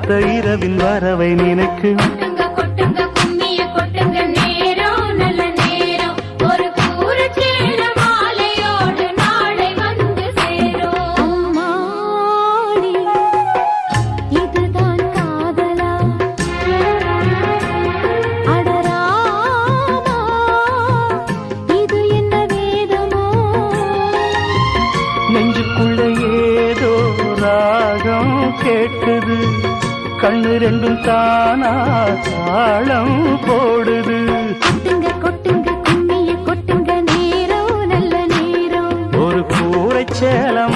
அடுத்த இரவின் வரவை நினைக்கும். கொட்டுங்க கொட்டுங்க கும்மிய கொட்டுங்க நேரம் நல்ல நேரம் ஒரு கூரச்சேல மாலையோடு நாளை வந்து சேரும். அம்மாடி இதுதான் காதலா அடராமா இது என்ன வேதமோ நெஞ்சுக்குள்ள ஏதோ ராகம் கேட்குது, கண்ணு ரெண்டும் தானா தாளம் போடுது. கொட்டுங்க கொட்டுங்க கும்மிய கொட்டுங்க நேரம் நல்ல நேரம் ஒரு கூரைச்சேல